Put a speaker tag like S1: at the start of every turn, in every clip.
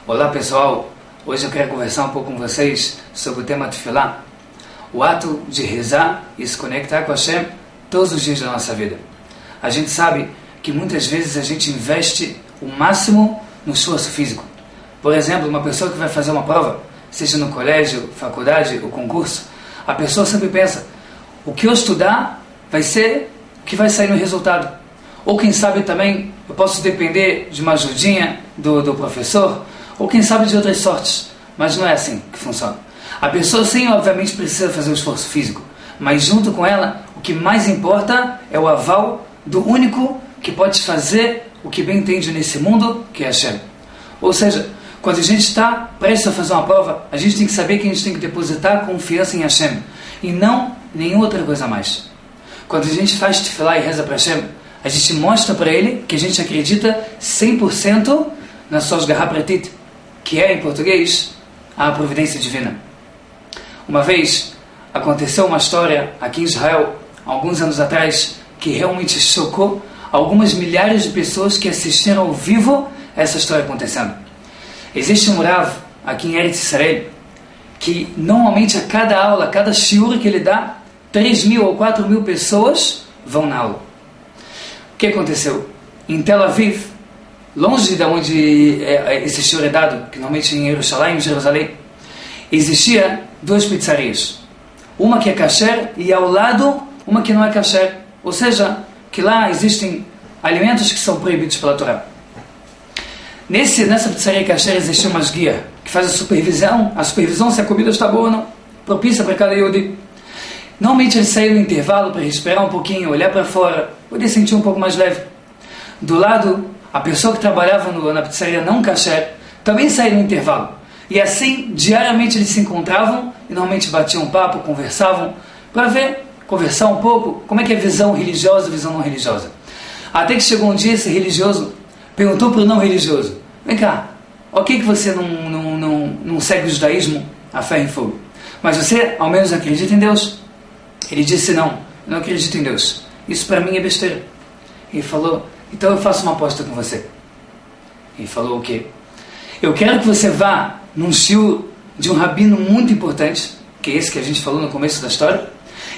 S1: Olá pessoal, hoje eu quero conversar um pouco com vocês sobre o tema Tefilá, o ato de rezar e se conectar com Hashem todos os dias da nossa vida. A gente sabe que muitas vezes a gente investe o máximo no esforço físico. Por exemplo, uma pessoa que vai fazer uma prova, seja no colégio, faculdade ou concurso, a pessoa sempre pensa, o que eu estudar vai ser o que vai sair no resultado. Ou quem sabe também, eu posso depender de uma ajudinha do professor, ou quem sabe de outras sortes. Mas não é assim que funciona. A pessoa sim, obviamente, precisa fazer o esforço físico, mas junto com ela, o que mais importa é o aval do único que pode fazer o que bem entende nesse mundo, que é Hashem. Ou seja, quando a gente está prestes a fazer uma prova, a gente tem que saber que a gente tem que depositar confiança em Hashem, e não nenhuma outra coisa mais. Quando a gente faz tefilá e reza para Hashem, a gente mostra para ele que a gente acredita 100% na Soshgaha Pratit, que é, em português, a providência divina. Uma vez, aconteceu uma história aqui em Israel, alguns anos atrás, que realmente chocou algumas milhares de pessoas que assistiram ao vivo essa história acontecendo. Existe um Rav aqui em Eretz Israel que normalmente a cada aula, a cada shiur que ele dá, 3.000 ou 4.000 pessoas vão na aula. O que aconteceu? Em Tel Aviv, longe de onde esse shiur é dado, que normalmente em Jerusalém, existia 2 pizzarias. Uma que é kasher e ao lado uma que não é kasher. Ou seja, que lá existem alimentos que são proibidos pela Torá. Nessa pizzaria kasher existia uma guia que faz a supervisão se a comida está boa ou não, propícia para cada Yehudi. Normalmente ele saía no intervalo para respirar um pouquinho, olhar para fora, poder sentir um pouco mais leve. Do lado, a pessoa que trabalhava na pizzaria não kasher também saía no intervalo. E assim, diariamente eles se encontravam e normalmente batiam um papo, conversavam, para conversar um pouco, como é que é a visão religiosa e a visão não religiosa. Até que chegou um dia, esse religioso perguntou para o não religioso, vem cá, ok que você não segue o judaísmo a ferro e fogo, mas você ao menos acredita em Deus? Ele disse, não, eu não acredito em Deus, isso para mim é besteira. Ele falou, então eu faço uma aposta com você. Ele falou o quê? Eu quero que você vá num shiur de um rabino muito importante, que é esse que a gente falou no começo da história,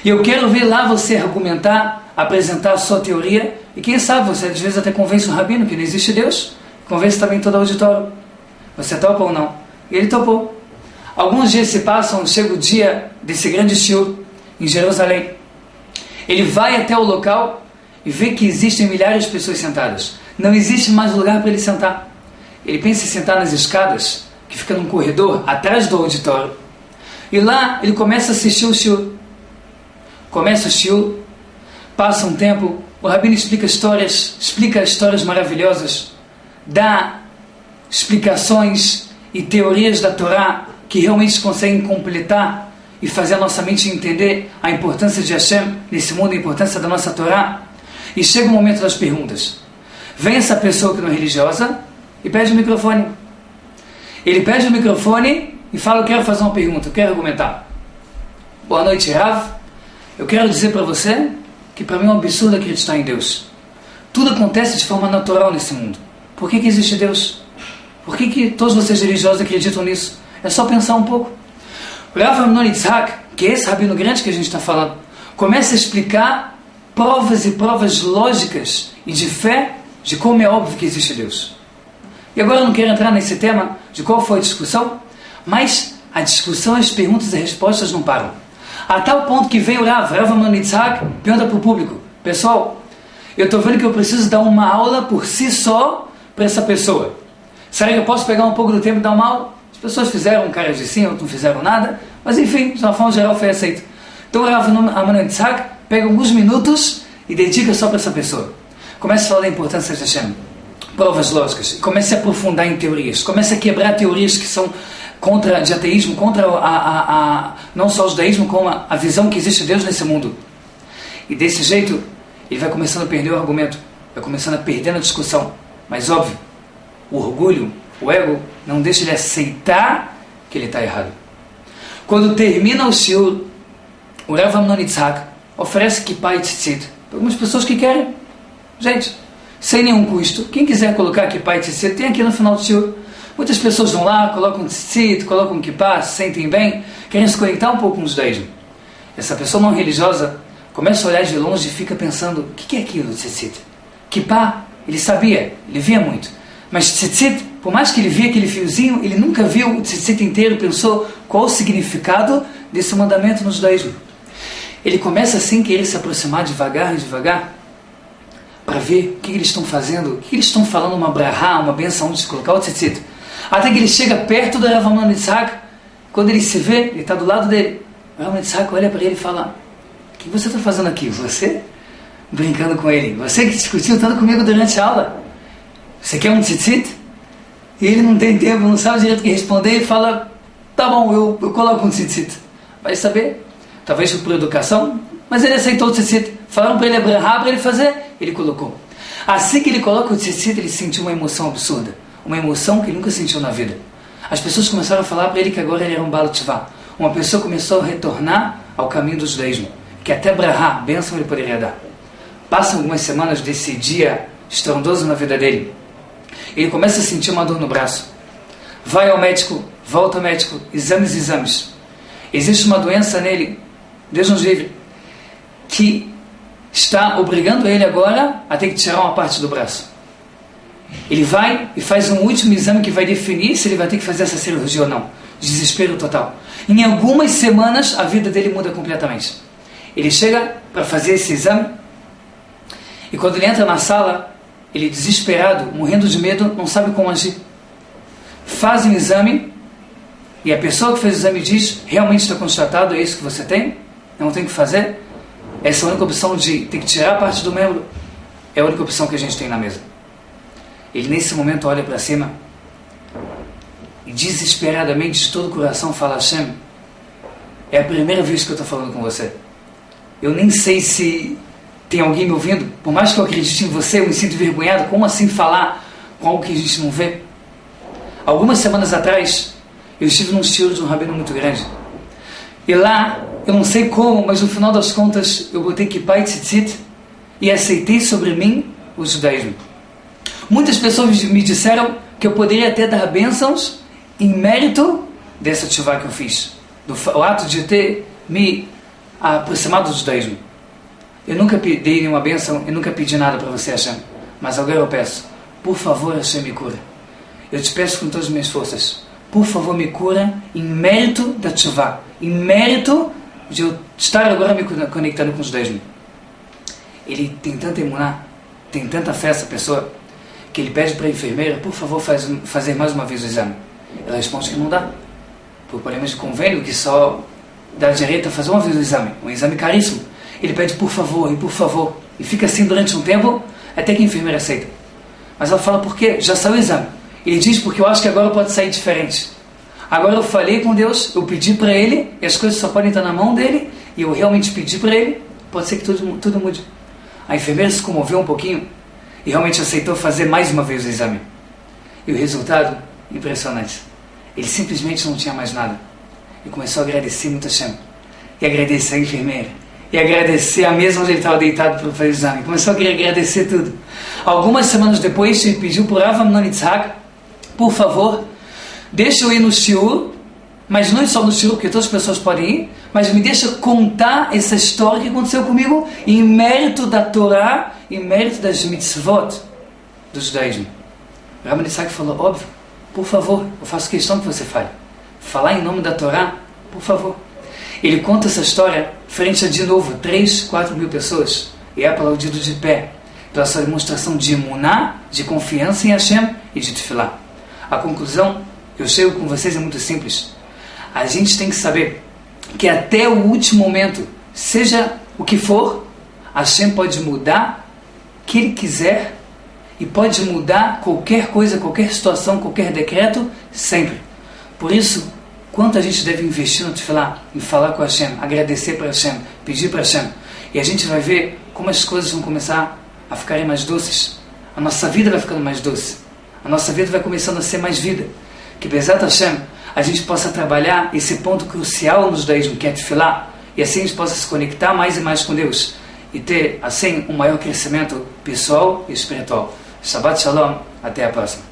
S1: e eu quero ver lá você argumentar, apresentar a sua teoria, e quem sabe você às vezes até convence um rabino que não existe Deus, convence também todo o auditório. Você topa ou não? E ele topou. Alguns dias se passam, chega o dia desse grande shiur em Jerusalém. Ele vai até o local e vê que existem milhares de pessoas sentadas. Não existe mais lugar para ele sentar. Ele pensa em sentar nas escadas, que fica num corredor atrás do auditório. E lá ele começa a assistir o shiur. Começa o shiur, passa um tempo, o rabino explica histórias maravilhosas, dá explicações e teorias da Torá que realmente conseguem completar e fazer a nossa mente entender a importância de Hashem nesse mundo, a importância da nossa Torá. E chega o momento das perguntas. Vem essa pessoa que não é religiosa e pede o microfone. Ele pede o microfone e fala, eu quero fazer uma pergunta, eu quero argumentar. Boa noite, Rav. Eu quero dizer para você que para mim é um absurdo acreditar em Deus. Tudo acontece de forma natural nesse mundo. Por que existe Deus? Por que todos vocês religiosos acreditam nisso? É só pensar um pouco. O Rav Amnon Yitzhak, que é esse rabino grande que a gente está falando, começa a explicar provas e provas lógicas e de fé de como é óbvio que existe Deus. E agora eu não quero entrar nesse tema de qual foi a discussão, mas a discussão, as perguntas e as respostas não param. A tal ponto que vem o Rav Amnon Yitzhak, pergunta para o público, pessoal, eu estou vendo que eu preciso dar uma aula por si só para essa pessoa. Será que eu posso pegar um pouco do tempo e dar uma aula? As pessoas fizeram cara de sim, outros não fizeram nada, mas enfim, de uma forma geral foi aceito. Então o Rav Amnon Yitzhak pega alguns minutos e dedica só para essa pessoa. Começa a falar da importância de Hashem, provas lógicas, começa a aprofundar em teorias, começa a quebrar teorias que são contra de ateísmo, contra não só o judaísmo, como a visão que existe de Deus nesse mundo. E desse jeito, ele vai começando a perder o argumento, vai começando a perder a discussão. Mas óbvio, o orgulho, o ego, não deixa ele aceitar que ele está errado. Quando termina o shiur, o Rav Amnon Yitzhak oferece kippah e tzitzit para algumas pessoas que querem. Gente, sem nenhum custo. Quem quiser colocar kippah e tzitzit, tem aqui no final do shiur. Muitas pessoas vão lá, colocam tzitzit, colocam kippah, se sentem bem, querem se conectar um pouco com os judaísmo. Essa pessoa não religiosa começa a olhar de longe e fica pensando, o que é aquilo, tzitzit? Kippah, ele sabia, ele via muito. Mas tzitzit, por mais que ele via aquele fiozinho, ele nunca viu o tzitzit inteiro, pensou qual o significado desse mandamento no judaísmo. Ele começa assim a querer se aproximar devagar, para ver o que eles estão fazendo, o que eles estão falando, uma brahá, uma benção onde se colocar o tzitzit. Até que ele chega perto do Rav Amnon Yitzhak, quando ele se vê, ele está do lado dele. O Rav Amnon Yitzhak olha para ele e fala, o que você está fazendo aqui? Você? Brincando com ele. Você que discutiu tanto comigo durante a aula. Você quer um tzitzit? E ele não tem tempo, não sabe direito o que responder e fala, tá bom, eu coloco um tzitzit. Vai saber, talvez por educação, mas ele aceitou o tzitzit. Falaram para ele abrahar, para ele fazer, ele colocou. Assim que ele coloca o tzitzit, ele sentiu uma emoção absurda. Uma emoção que ele nunca sentiu na vida. As pessoas começaram a falar para ele que agora ele era um Baal Teshuvah. Uma pessoa começou a retornar ao caminho do judaísmo, que até brahá, bênção, ele poderia dar. Passam algumas semanas desse dia estrondoso na vida dele. Ele começa a sentir uma dor no braço. Vai ao médico, volta ao médico, exames. Existe uma doença nele, Deus nos livre, que está obrigando ele agora a ter que tirar uma parte do braço. Ele vai e faz um último exame que vai definir se ele vai ter que fazer essa cirurgia ou não. Desespero total. Em algumas semanas a vida dele muda completamente. Ele chega para fazer esse exame e quando ele entra na sala, ele desesperado, morrendo de medo, não sabe como agir. Faz um exame e a pessoa que fez o exame diz, realmente está constatado, é isso que você tem? Não tem o que fazer? Essa é a única opção de ter que tirar a parte do membro. É a única opção que a gente tem na mesa. Ele nesse momento olha para cima e desesperadamente de todo o coração fala, Hashem, é a primeira vez que eu estou falando com você. Eu nem sei se tem alguém me ouvindo, por mais que eu acredite em você, eu me sinto envergonhado. Como assim falar com algo que a gente não vê? Algumas semanas atrás, eu estive num shiur de um rabino muito grande. E lá, eu não sei como, mas no final das contas, eu botei kippah e tzitzit e aceitei sobre mim o judaísmo. Muitas pessoas me disseram que eu poderia até dar bênçãos em mérito dessa teshuvah que eu fiz. O ato de ter me aproximado do judaísmo. Eu nunca dei nenhuma bênção, eu nunca pedi nada para você, Hashem. Mas agora eu peço, por favor, Hashem, me cura. Eu te peço com todas as minhas forças. Por favor, me cura em mérito da teshuvah. Em mérito de eu estar agora me conectando com o judaísmo. Ele tem tanta emuná, tem tanta fé essa pessoa, que ele pede para a enfermeira, por favor, fazer mais uma vez o exame. Ela responde que não dá. Por problemas de convênio, que só dá direito a fazer uma vez o exame. Um exame caríssimo. Ele pede por favor, e fica assim durante um tempo, até que a enfermeira aceita. Mas ela fala, por quê? Já saiu o exame. Ele diz, porque eu acho que agora pode sair diferente. Agora eu falei com Deus, eu pedi para Ele, e as coisas só podem estar na mão dEle, e eu realmente pedi para Ele, pode ser que tudo mude. A enfermeira se comoveu um pouquinho, e realmente aceitou fazer mais uma vez o exame. E o resultado, impressionante. Ele simplesmente não tinha mais nada. E começou a agradecer muito a Hashem. E agradecer a enfermeira. E agradecer a mesa onde ele estava deitado para fazer o exame. Começou a querer agradecer tudo. Algumas semanas depois, ele pediu para o Rav Amnon Yitzhak, por favor, deixa eu ir no shiur, mas não só no shiur, porque todas as pessoas podem ir, mas me deixa contar essa história que aconteceu comigo em mérito da Torá, em mérito das mitzvot do judaísmo. O Rav Amnon Yitzhak falou, óbvio, por favor, eu faço questão que você fale. Falar em nome da Torá, por favor. Ele conta essa história frente a, de novo, 3, 4 mil pessoas. E é aplaudido de pé pela sua demonstração de emuná, de confiança em Hashem e de tefilá. A conclusão, eu chego com vocês, é muito simples. A gente tem que saber que até o último momento, seja o que for, Hashem pode mudar o que Ele quiser e pode mudar qualquer coisa, qualquer situação, qualquer decreto, sempre. Por isso, quanto a gente deve investir no tefilá, em falar com Hashem, agradecer para Hashem, pedir para Hashem. E a gente vai ver como as coisas vão começar a ficarem mais doces. A nossa vida vai ficando mais doce. A nossa vida vai começando a ser mais vida. Que, Bezat Hashem, a gente possa trabalhar esse ponto crucial no judaísmo, que é tefilá, e assim a gente possa se conectar mais e mais com Deus e ter, assim, um maior crescimento pessoal e espiritual. Shabbat Shalom, até a próxima.